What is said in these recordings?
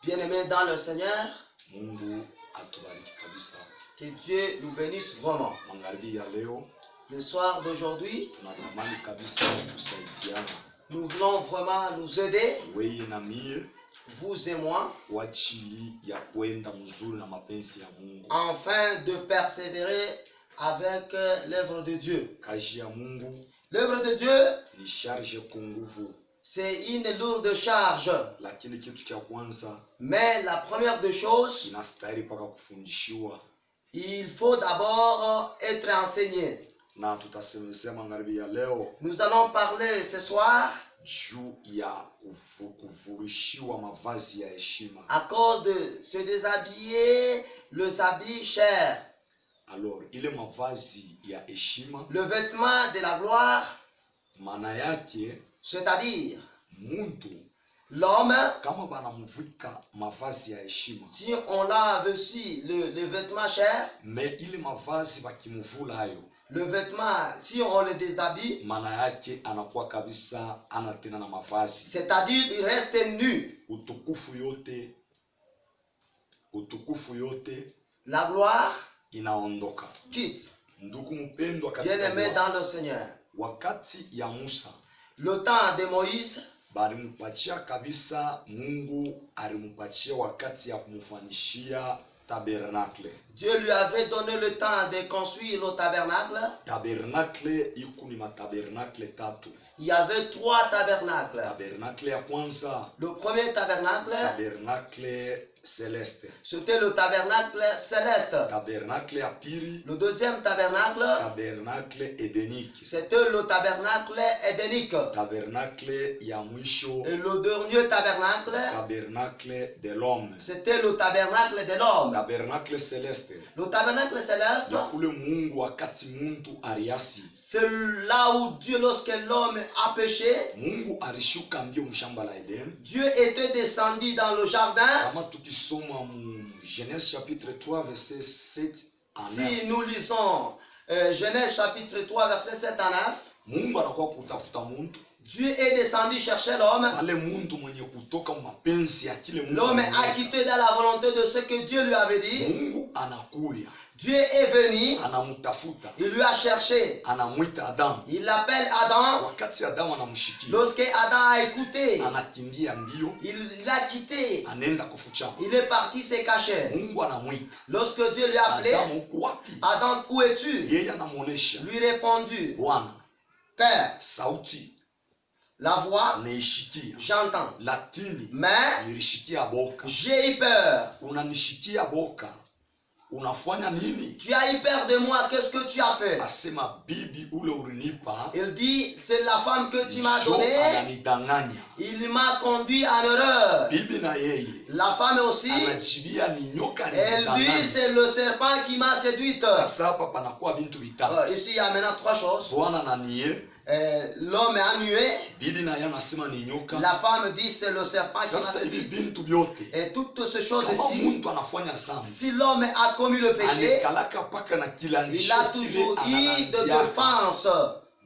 Bien-aimés dans le Seigneur, Mungu atubariki kabisa. que Dieu nous bénisse vraiment. Magharibi ya leo Le soir d'aujourd'hui, tunatamani kabisa kusaidiana nous voulons vraiment nous aider, wewe na mie vous et moi, kwa ajili ya kwenda mzuri na mapenzi ya Mungu. afin de persévérer avec l'œuvre de Dieu. Kazi ya Mungu L'œuvre de Dieu, ni charge kwa nguvu, c'est une lourde charge. lakini kitu cha kwanza Mais la première des choses, inastahili paka kufundishiwa, il faut d'abord être enseigné. na tutasemesea magharibi ya leo Nous allons parler ce soir juu ya kuvurishiwa mavazi ya heshima. à cause de se déshabiller, les habits chers. Alors ile mavazi ya heshima Le vêtement de la gloire, maana yake c'est-à-dire mtu l'homme, kama banamvika mavazi ya heshima, si on l'a vêtu le vêtement cher, me ile mavazi bakimvula hayo, le vêtement, si on le déshabille, maana yake anakuwa kabisa ana tena na mavazi. c'est-à-dire il reste nu. Utukufu yote La gloire inaondoka. quitte. Ndugu mpendwa katika Bien-aimé Bwana, dans le Seigneur. wakati ya Musa Le temps de Moïse, balimpatia kabisa, Mungu alimpatia wakati ya kumfanishia tabernakle. Dieu lui avait donné le temps de construire le tabernacle. Tabernakle iko ni matabernakle tatu. Il y avait 3 tabernacles. Tabernakle ya kwanza, Le premier tabernacle, tabernakle celeste. c'était le tabernacle céleste. Tabernakle ya pili, Le deuxième tabernacle, tabernakle edenique. c'était le tabernacle édénique. Tabernakle ya mwisho, Et le dernier tabernacle, tabernakle de l'homme. c'était le tabernacle de l'homme. Tabernakle celeste Le tabernacle céleste, ya kule Mungu wakati muntu ariasi. c'est là où Dieu, lorsque l'homme a péché, Mungu alishuka mbio mshamba la Eden. Dieu était descendu dans le jardin. Kama tukisoma mu Genèse chapitre 3 verset 7 à 9. Si nous lisons Genèse chapitre 3 verset 7 à 9, Mungu anakuwa kutafuta muntu. Dieu est descendu chercher l'homme. Pale muntu mwenye kutoka mapenzi ya kile Mungu. L'homme anamweka. a quitté dans la volonté de ce que Dieu lui avait dit. Mungu anakuya, Dieu est venu, anamutafuta, il lui a cherché. anamwita Adamu. Il l'appelle Adam. Wakati Adamu anamshikia, Lorsque Adam a écouté, anakimbia mbio, il a quitté. anaenda kufuchama. Il est parti se cacher. Mungu anamwita, Lorsque Dieu lui a appelé, Adamu uko wapi? Adam, où es-tu? Yeye anamuonesha, Lui répondit, Bwana, Père, sauti la voix, naishikia, j'entends, lakini mais nilishikia boka. j'ai eu peur. Unanishikia boka, unafanya nini? Tu as eu peur de moi, qu'est-ce que tu as fait? Asema bibi ule ulinipa, Il dit, c'est la femme que tu m'as njo donnée, ananidanganya. il m'a conduit en erreur. Bibi na yeye La femme aussi, anajibia ni nyoka elle dit, alinidanganya. c'est le serpent qui m'a séduite. Sasa hapa panakuwa bintu vitatu. Ici, il y a maintenant 3 choses. Bwana na niye, L'homme est ennuyé, bibi na yeye anasema ni nyoka. la femme dit, c'est le serpent qui m'a Sasa hivi séduite. bintu vyote, Et toutes ces choses kama ici, muntu anafanya sambi, si l'homme a commis le péché, anekalaka paka na il kilandisho a kile toujours eu de analandiaka défense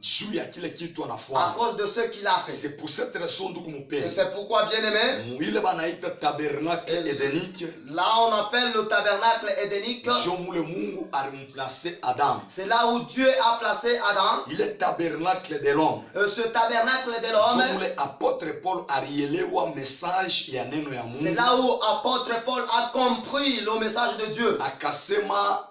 juu ya kile kitu à anafanya. cause de ce qu'il a fait. C'est pour cette raison ndugu mpendwa, C'est pourquoi, bien aimé, mwile banaita tabernacle edenique, là on appelle le tabernacle édénique. njo mule Mungu alimplace Adam. C'est là où Dieu a placé Adam. Ile tabernacle de l'homme, Ce tabernacle de njo l'homme, mule apôtre Paul alielewa message ya neno ya c'est Mungu, là où apôtre Paul a compris le message de Dieu. akasema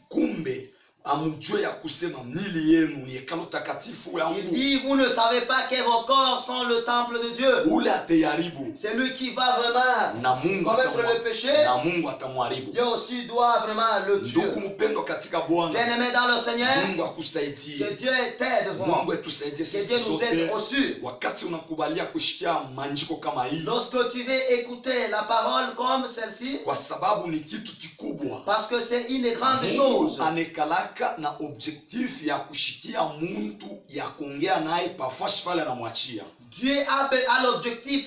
kumbe amujue ya kusema mwili yenu ni hekalu takatifu Il yangu, dit, vous ne savez pas que vos corps sont le temple de Dieu. ule ateharibu C'est lui qui va vraiment na Mungu commettre le atamwa- péché. na Mungu atamharibu. Dieu aussi doit vraiment le Ndugu tuer. mpendwa katika Bwana, Bien aimé dans le Seigneur, Mungu que akusaidie, Dieu t'aide vraiment. Mungu atusaidie Que sisi Dieu nous aide sote. aussi. Wakati unakubalia kushikia manjiko kama hii, Lorsque tu veux écouter la parole comme celle-ci, kwa sababu ni kitu kikubwa. parce que c'est une grande Mungu chose. anekalaka na objectif ya kushikia muntu ya kuongea naye pafashi pale anamwachia. Dieu a l'objectif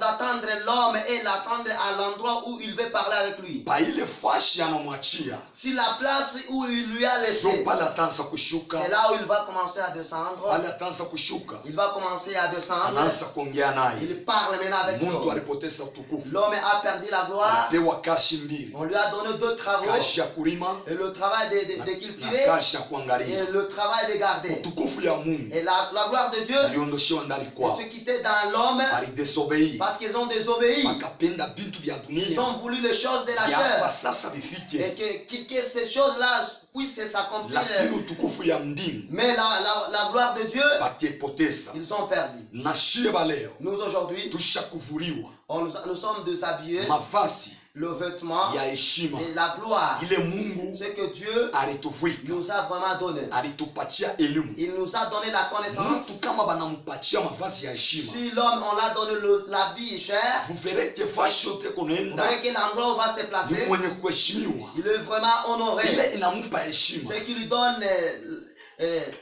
d'attendre l'homme et l'attendre à l'endroit où il veut parler avec lui. pa ile fashi anamwachia Sur la place où il lui a so laissé, pale ataanza kushuka, c'est là où il va commencer à descendre. pale ataanza kushuka, Il va commencer à descendre. anaanza kuongea naye. Il parle maintenant avec Muntu l'homme. alipoteza utukufu, L'homme a perdu la gloire. alipewa kashi mbili, On lui a donné deux travaux. kashi ya kulima Et le travail de na cultiver kashi ya et kuangalia. le travail de garder. Utukufu ya Mungu Et la gloire de Dieu iliondoshewa ndani kwao, est quittée dans l'homme walidesobei, parce qu'ils ont désobéi. wakapenda vitu vya Ils dunia ont voulu les choses de la vya hapa chair. sasa Et vifike, que ces choses-là puissent s'accomplir. lakini utukufu ya mbingu Mais la gloire de Dieu, wataipoteza. ils ont perdu. Na shieba leo Nous aujourd'hui, tushakuvuliwa nous sommes déshabillés, mavazi le vêtement ya heshima et la gloire. ile Mungu Ce que Dieu alituvika, nous a vraiment donné. alitupatia elimu. Il nous a donné la connaissance. Mtu kama banampatia mavazi ya heshima, Si l'homme, on l'a donné l'habit cher, vuverete fashi yote vous kunaenda verrez que l'endroit où va se ni placer, mwenye kuheshimiwa, il est vraiment honoré. ile inampa heshima, Ce qui lui donne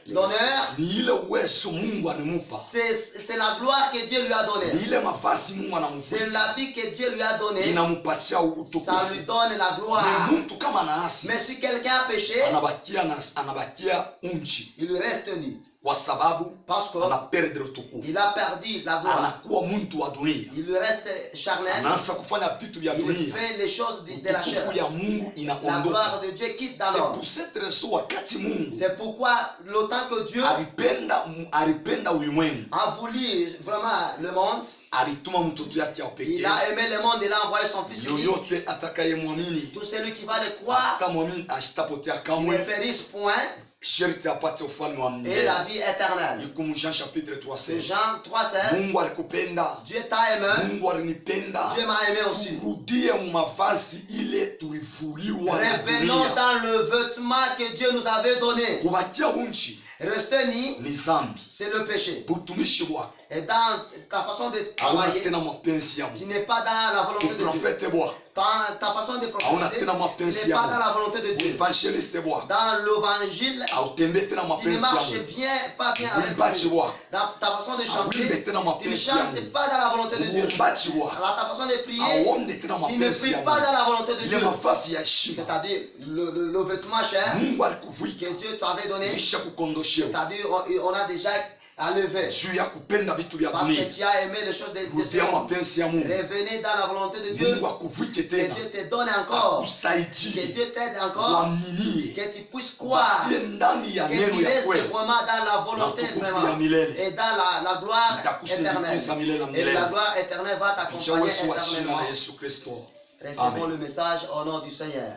l'honneur, ni ile uwezo Mungu animupa, c'est la gloire que Dieu lui a ni donnée. ile mavazi Mungu C'est anamupa l'habit que Dieu lui a donné. inamupatia Ça utukufu. lui donne la Ni gloire. mtu kama naasi Mais si quelqu'un a péché, anabakia unchi, il lui reste nu. kwa sababu Parce anaperdre utukufu, qu'il a perdu la gloire. anakuwa mtu wa dunia, Il lui reste charnel. anaanza kufanya vitu vya Il dunia, fait les choses de la chair. utukufu ya Mungu La inaondoka. gloire de Dieu quitte dans C'est l'homme. pour cette raison wakati Mungu C'est pourquoi le temps que Dieu alipenda ulimwengu, a voulu vraiment le monde, alituma mtoto yake wa il pekee. a aimé le monde, il a envoyé son fils unique. Yoyote atakayemwamini Tout celui qui va le croire asitamwamini asitapotea ne kamwe, périsse point sharti apate ufalme wa et milele. la vie éternelle. Iko mu Jean chapitre 3 C'est 16. Jean 3,16. Mungu alikupenda, Dieu t'a aimé, Mungu alinipenda, Dieu m'a aimé aussi. turudie mu mavazi ile tulivuliwa na Revenons dunia. dans le vêtement que Dieu nous avait donné. Kubatia unchi Rester ni, ni zambi, c'est le péché. butumishi bwako Et dans ta façon de hauna travailler, tena mapenzi ya tu Mungu, n'es pas dans la volonté de Dieu. uprofete bwako Ta façon de hauna prophétiser, tena tu mapenzi n'es ya pas dans Mungu, la volonté de Dieu. uevangeliste bwako Dans l'évangile, autembe tena tu ne mapenzi ya marches Mungu, bien, pas bien avec uimbaji Dieu. bwako Dans ta façon de chanter, awimbe tena tu ne mapenzi ya chantes Mungu, pas dans la volonté de Dieu. uombaji bwako Alors ta façon de prier, aonde tena tu ne mapenzi pries ya pas dans Mungu, la volonté de ile Dieu. mavazi ya heshima C'est-à-dire le vêtement cher Mungu alikuvika que Dieu t'avait donné, kisha kukondoshewa c'est-à-dire on a déjà enlevé. juu ya kupenda vitu vya Parce que dunia. tu as aimé les choses de ce Rudia monde. mapenzi ya Mungu, Revenez dans la volonté de Dieu. Mungu akuvike Que tena, Dieu te donne encore. Que akusaidie, Dieu t'aide encore. uaminiye, Que tu puisses croire. batie ndani ya Que neno tu ya restes kweli vraiment dans la na volonté utukufu ya vraiment. milele, Et dans la gloire éternelle. itakusindikiza milele na Et la milele. gloire éternelle va Kupitia t'accompagner Yesu wa jina la éternellement. Yesu Kristo. Recevons Amen. le message au nom du Seigneur.